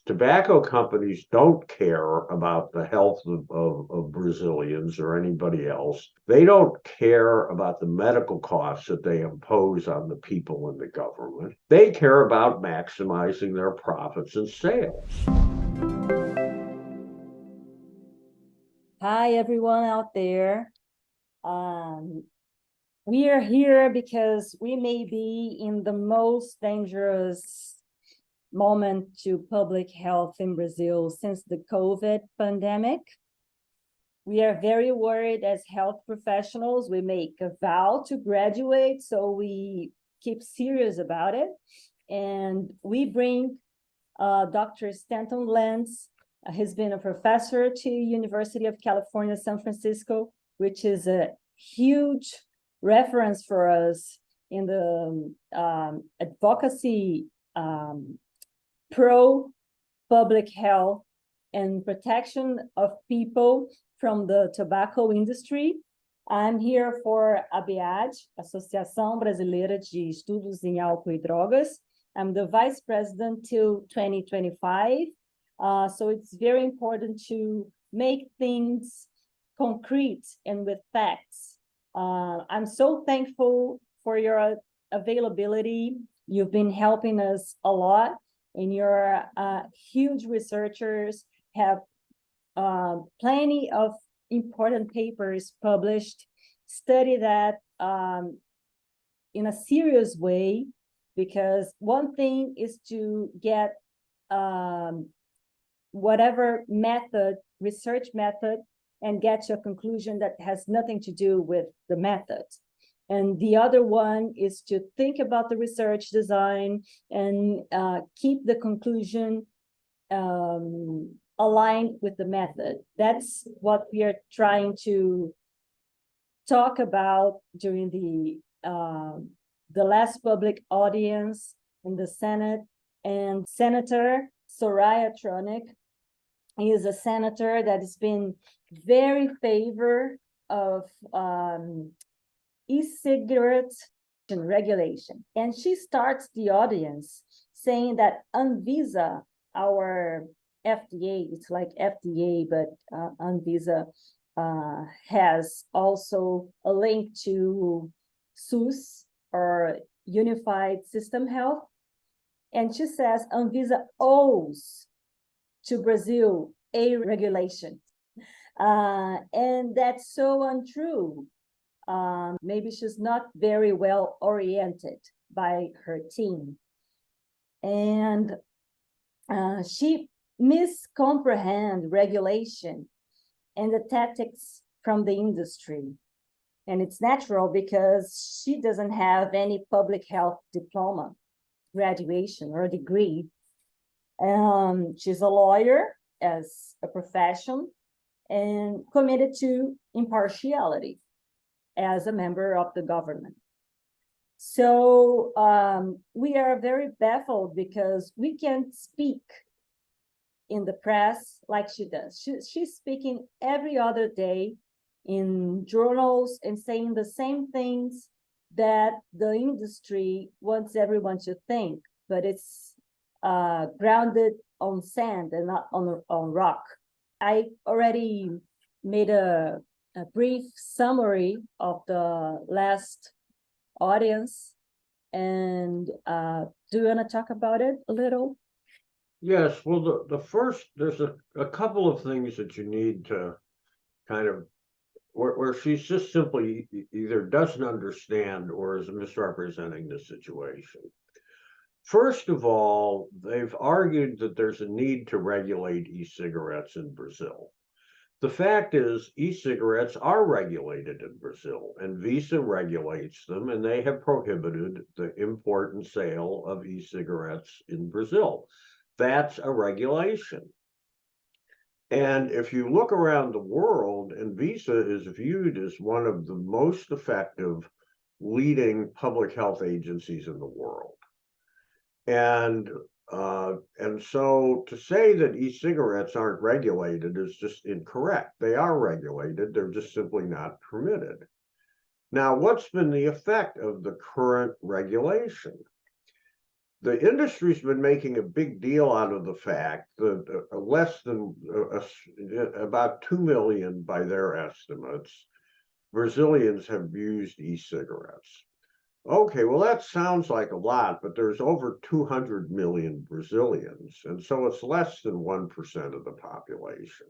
Tobacco companies don't care about the health of Brazilians or anybody else. They don't care about the medical costs that they impose on the people in the government. They care about maximizing their profits and sales. Hi, everyone out there. We are here because we may be in the most dangerous moment to public health in Brazil since the COVID pandemic. We are very worried as health professionals. We make a vow to graduate, so we keep serious about it. And we bring Dr. Stanton Glantz. He's been a professor to University of California, San Francisco, which is a huge reference for us in the advocacy pro public health and protection of people from the tobacco industry. I'm here for ABAD, Associação Brasileira de Estudos em Álcool e Drogas. I'm the vice president till 2025. So it's very important to make things concrete and with facts. I'm so thankful for your availability. You've been helping us a lot, and you're huge researchers, have plenty of important papers published, study that in a serious way, because one thing is to get whatever method, research method, and get to a conclusion that has nothing to do with the method. And the other one is to think about the research design and keep the conclusion aligned with the method. That's what we are trying to talk about during the last public audience in the Senate. And Senator Soraya Tronic is a senator that has been very favor of e-cigarettes regulation. And she starts the audience saying that Anvisa, our FDA, it's like FDA, but Anvisa has also a link to SUS, or Unified System Health. And she says Anvisa owes to Brazil a regulation. And that's so untrue. Maybe she's not very well oriented by her team. And she miscomprehend regulation and the tactics from the industry. And it's natural because she doesn't have any public health diploma, graduation, or degree. She's a lawyer as a profession and committed to impartiality as a member of the government. So we are very baffled because we can't speak in the press like she does. She's speaking every other day in journals and saying the same things that the industry wants everyone to think, but it's grounded on sand and not on rock. I already made a brief summary of the last audience, and do you want to talk about it a little? Yes, well, the first, there's a couple of things that you need to kind of, where she's just simply either doesn't understand or is misrepresenting the situation. First of all, they've argued that there's a need to regulate e-cigarettes in Brazil. The fact is, e-cigarettes are regulated in Brazil, and Visa regulates them, and they have prohibited the import and sale of e-cigarettes in Brazil. That's a regulation. And if you look around the world, and Visa is viewed as one of the most effective leading public health agencies in the world. And so to say that e-cigarettes aren't regulated is just incorrect. They are regulated, they're just simply not permitted. Now, what's been the effect of the current regulation? the industry's been making a big deal out of the fact that less than about 2 million by their estimates, Brazilians have used e-cigarettes. Okay, well, that sounds like a lot, but there's over 200 million Brazilians, and so it's less than 1% of the population.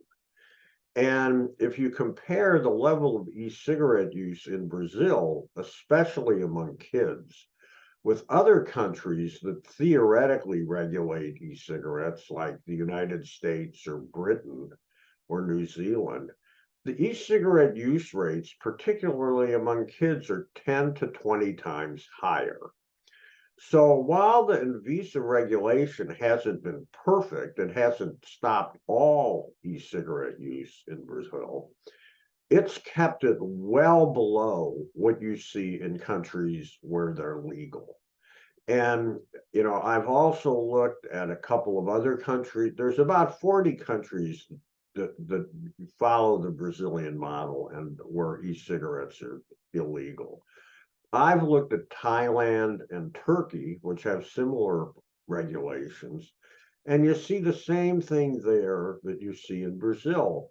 And if you compare the level of e-cigarette use in Brazil, especially among kids, with other countries that theoretically regulate e-cigarettes, like the United States or Britain or New Zealand, the e-cigarette use rates, particularly among kids, are 10 to 20 times higher. So while the Anvisa regulation hasn't been perfect, it hasn't stopped all e-cigarette use in Brazil, it's kept it well below what you see in countries where they're legal. And, you know, I've also looked at a couple of other countries. There's about 40 countries that follow the Brazilian model and where e-cigarettes are illegal. I've looked at Thailand and Turkey, which have similar regulations, and you see the same thing there that you see in Brazil.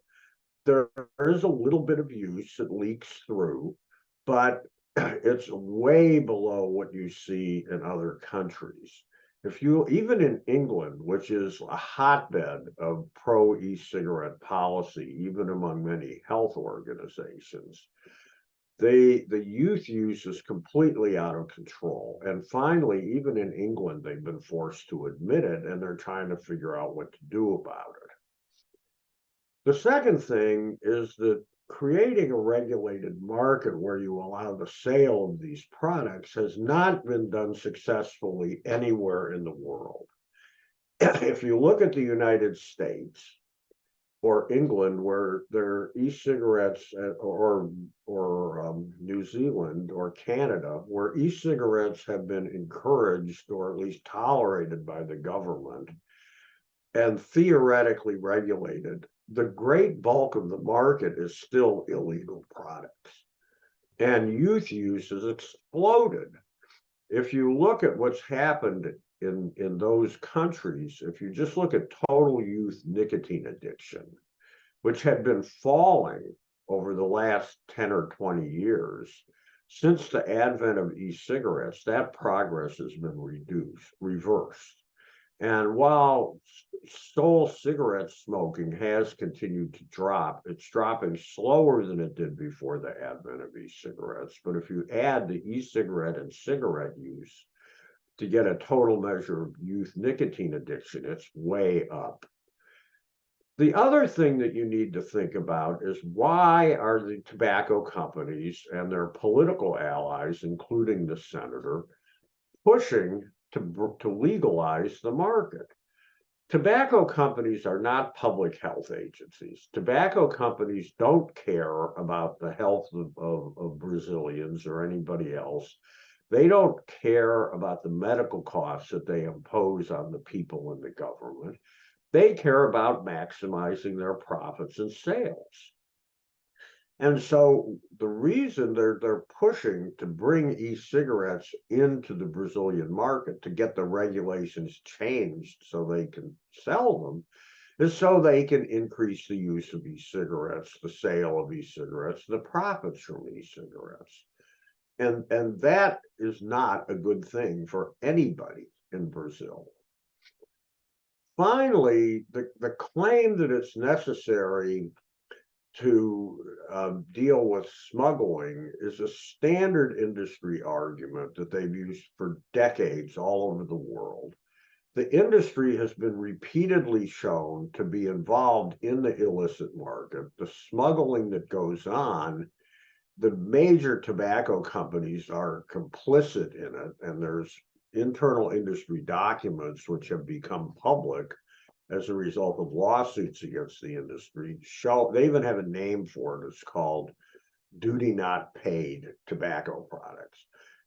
There is a little bit of use that leaks through, but it's way below what you see in other countries. If you, even in England, which is a hotbed of pro e-cigarette policy, even among many health organizations, the youth use is completely out of control. And finally, even in England, they've been forced to admit it, and they're trying to figure out what to do about it. The second thing is that creating a regulated market where you allow the sale of these products has not been done successfully anywhere in the world. If you look at the United States or England, where there are e-cigarettes, or New Zealand or Canada, where e-cigarettes have been encouraged or at least tolerated by the government and theoretically regulated, the great bulk of the market is still illegal products. And youth use has exploded. If you look at what's happened in those countries, if you just look at total youth nicotine addiction, which had been falling over the last 10 or 20 years, since the advent of e-cigarettes, that progress has been reversed. And while sole cigarette smoking has continued to drop, it's dropping slower than it did before the advent of e-cigarettes. But if you add the e-cigarette and cigarette use to get a total measure of youth nicotine addiction, it's way up. The other thing that you need to think about is, why are the tobacco companies and their political allies, including the senator, pushing to legalize the market? Tobacco companies are not public health agencies. Tobacco companies don't care about the health of Brazilians or anybody else. They don't care about the medical costs that they impose on the people and the government. They care about maximizing their profits and sales. And so the reason they're pushing to bring e-cigarettes into the Brazilian market, to get the regulations changed so they can sell them, is so they can increase the use of e-cigarettes, the sale of e-cigarettes, the profits from e-cigarettes. And that is not a good thing for anybody in Brazil. Finally, the claim that it's necessary to deal with smuggling is a standard industry argument that they've used for decades all over the world. The industry has been repeatedly shown to be involved in the illicit market. The smuggling that goes on, the major tobacco companies are complicit in it, and there's internal industry documents which have become public as a result of lawsuits against the industry. They even have a name for it. It's called duty not paid tobacco products.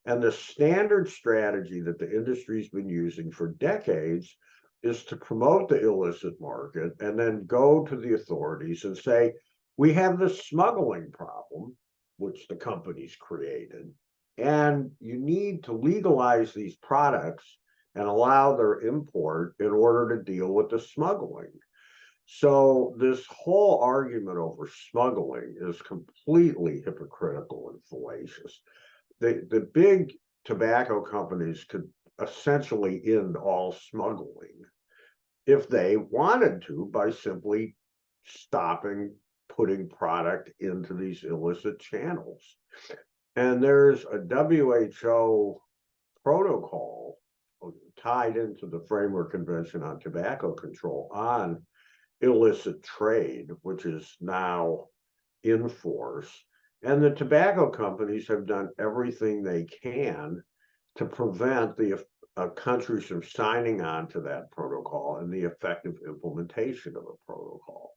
And the standard strategy that the industry's been using for decades is to promote the illicit market and then go to the authorities and say, we have this smuggling problem, which the companies created, and you need to legalize these products and allow their import in order to deal with the smuggling. So this whole argument over smuggling is completely hypocritical and fallacious. The big tobacco companies could essentially end all smuggling if they wanted to by simply stopping putting product into these illicit channels. And there's a WHO protocol tied into the Framework Convention on Tobacco Control on illicit trade, which is now in force. And the tobacco companies have done everything they can to prevent the countries from signing on to that protocol and the effective implementation of the protocol.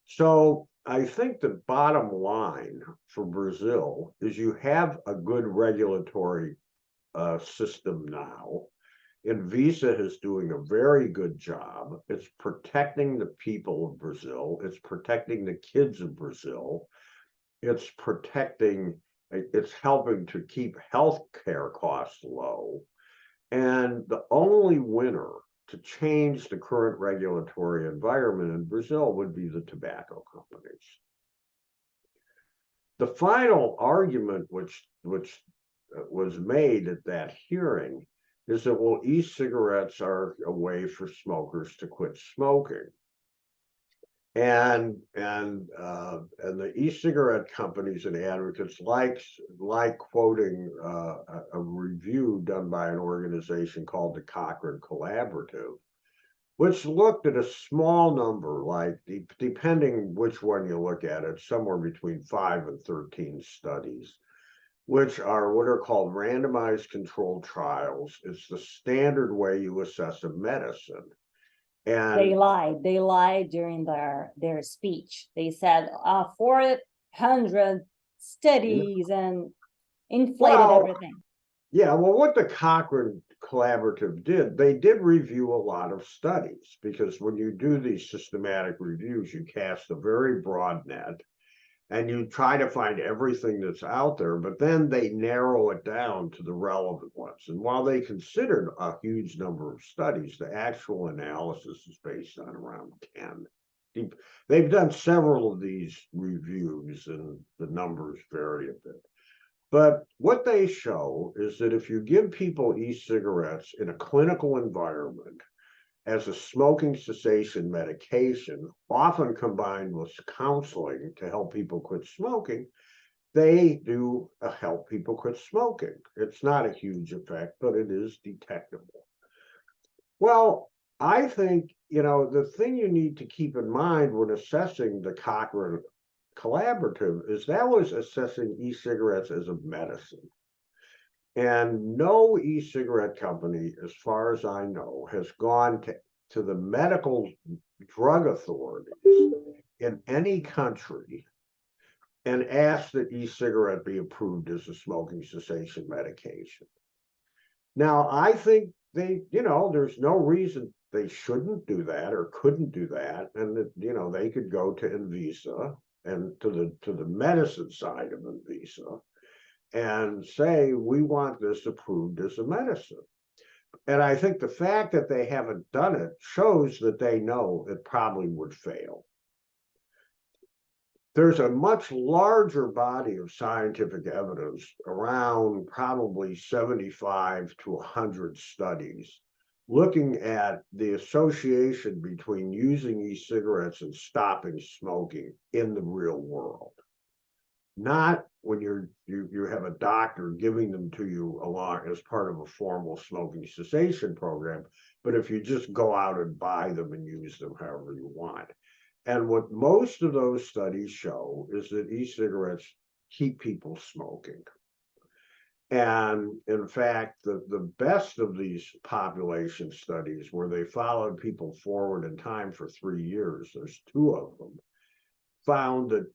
So I think the bottom line for Brazil is you have a good regulatory system now. Entrevista is doing a very good job. It's protecting the people of Brazil. It's protecting the kids of Brazil. It's helping to keep healthcare costs low. And the only winner to change the current regulatory environment in Brazil would be the tobacco companies. The final argument which was made at that hearing is that, well, e-cigarettes are a way for smokers to quit smoking. And the e-cigarette companies and advocates like quoting a review done by an organization called the Cochrane Collaborative, which looked at a small number, like depending which one you look at, it's somewhere between 5 and 13 studies, which are what are called randomized controlled trials. It's the standard way you assess a medicine. And they lied during their speech. They said 400 studies and inflated everything. Yeah, well, what the Cochrane Collaborative did, they did review a lot of studies, because when you do these systematic reviews, you cast a very broad net and you try to find everything that's out there, but then they narrow it down to the relevant ones. And while they considered a huge number of studies, the actual analysis is based on around 10. They've done several of these reviews and the numbers vary a bit. But what they show is that if you give people e-cigarettes in a clinical environment as a smoking cessation medication, often combined with counseling to help people quit smoking, they do help people quit smoking. It's not a huge effect, but it is detectable. Well, I think, the thing you need to keep in mind when assessing the Cochrane Collaborative is that was assessing e-cigarettes as a medicine. And no e-cigarette company, as far as I know, has gone to the medical drug authorities in any country and asked that e-cigarette be approved as a smoking cessation medication. Now, I think there's no reason they shouldn't do that or couldn't do that, and that, they could go to Entrevista and to the medicine side of Entrevista and say, we want this approved as a medicine. And I think the fact that they haven't done it shows that they know it probably would fail. There's a much larger body of scientific evidence, around probably 75 to 100 studies, looking at the association between using e-cigarettes and stopping smoking in the real world. Not when you have a doctor giving them to you along as part of a formal smoking cessation program, but if you just go out and buy them and use them however you want. And what most of those studies show is that e-cigarettes keep people smoking. And in fact, the best of these population studies, where they followed people forward in time for 3 years, there's 2 of them, found that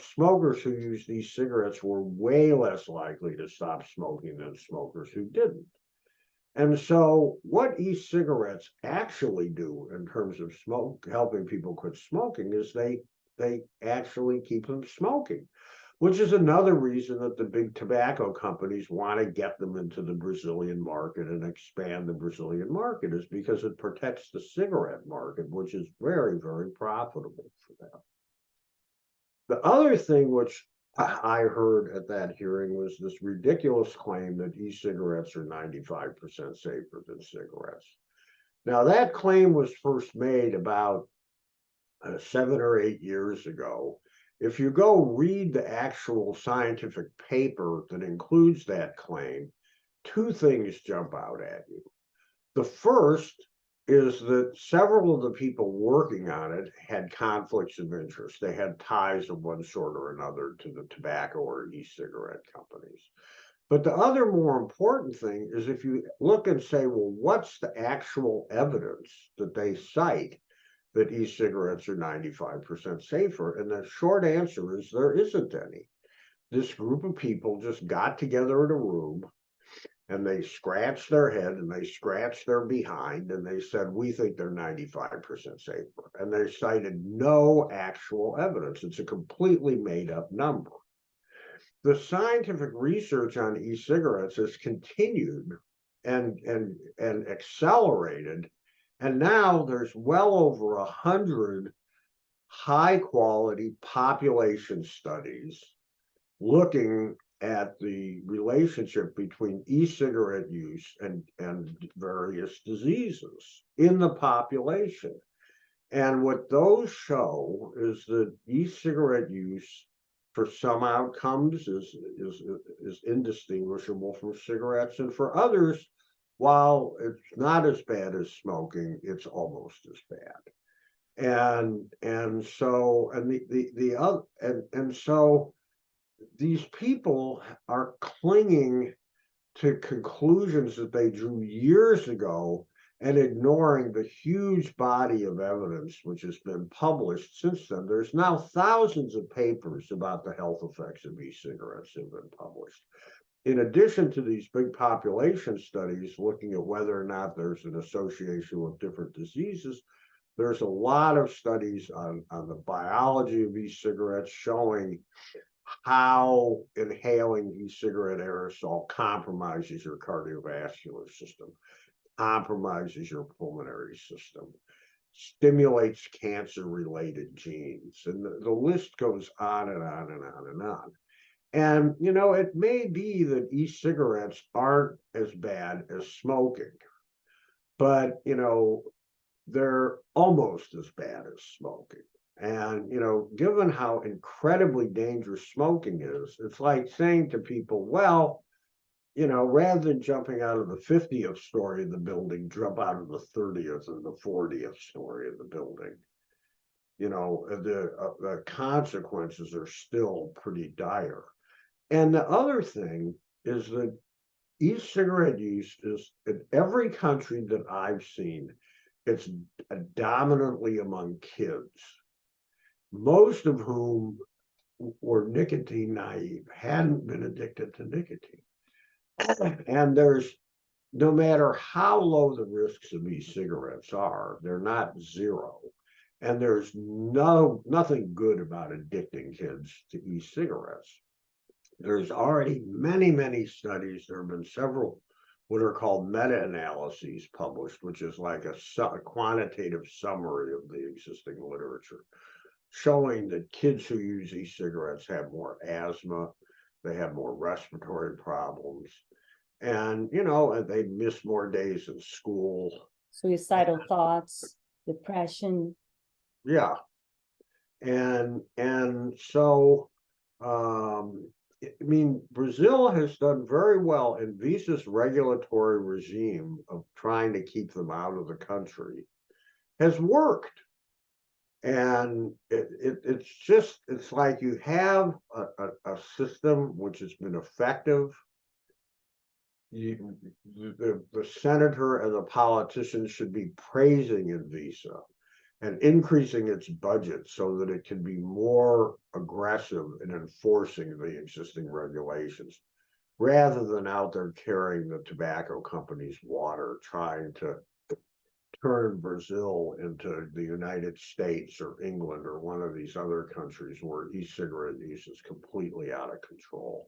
smokers who used these cigarettes were way less likely to stop smoking than smokers who didn't. And so what e-cigarettes actually do in terms of helping people quit smoking is they actually keep them smoking. which is another reason that the big tobacco companies want to get them into the Brazilian market and expand the Brazilian market, is because it protects the cigarette market, which is very, very profitable for them. The other thing which I heard at that hearing was this ridiculous claim that e-cigarettes are 95% safer than cigarettes. Now, that claim was first made about 7 or 8 years ago. If you go read the actual scientific paper that includes that claim, two things jump out at you. The first is that several of the people working on it had conflicts of interest. They had ties of one sort or another to the tobacco or e-cigarette companies. But the other more important thing is if you look and say, well, what's the actual evidence that they cite that e-cigarettes are 95% safer? And the short answer is there isn't any. This group of people just got together in a room and they scratched their head and they scratched their behind and they said, we think they're 95% safer. And they cited no actual evidence. It's a completely made up number. The scientific research on e-cigarettes has continued and accelerated. And now there's well over 100 high quality population studies looking at the relationship between e-cigarette use and various diseases in the population. And what those show is that e-cigarette use for some outcomes is indistinguishable from cigarettes, and for others, while it's not as bad as smoking, it's almost as bad. So these people are clinging to conclusions that they drew years ago and ignoring the huge body of evidence which has been published since then. There's now thousands of papers about the health effects of e-cigarettes have been published. In addition to these big population studies looking at whether or not there's an association with different diseases, there's a lot of studies on the biology of e-cigarettes showing how inhaling e-cigarette aerosol compromises your cardiovascular system, compromises your pulmonary system, stimulates cancer-related genes, and the list goes on and on and on and on. And, you know, it may be that e-cigarettes aren't as bad as smoking, but, you know, they're almost as bad as smoking. And, you know, given how incredibly dangerous smoking is, it's like saying to people, well, you know, rather than jumping out of the 50th story of the building, jump out of the 30th or the 40th story of the building. You know, the consequences are still pretty dire. And the other thing is that e-cigarette use is in every country that I've seen, it's dominantly among kids, most of whom were nicotine naive, hadn't been addicted to nicotine. And there's, no matter how low the risks of e-cigarettes are, they're not zero. And there's nothing good about addicting kids to e-cigarettes. There's already many, many studies. There have been several what are called meta-analyses published, which is like a quantitative summary of the existing literature, showing that kids who use e-cigarettes have more asthma, they have more respiratory problems, and, you know, they miss more days in school. Suicidal thoughts, depression. Yeah. And so, I mean, Brazil has done very well in Visa's regulatory regime of trying to keep them out of the country has worked. And it's like you have a system which has been effective. The senator and the politicians should be praising Visa and increasing its budget so that it can be more aggressive in enforcing the existing regulations, rather than out there carrying the tobacco companies' water, trying to turn turn Brazil into the United States or England or one of these other countries where e-cigarette use is completely out of control.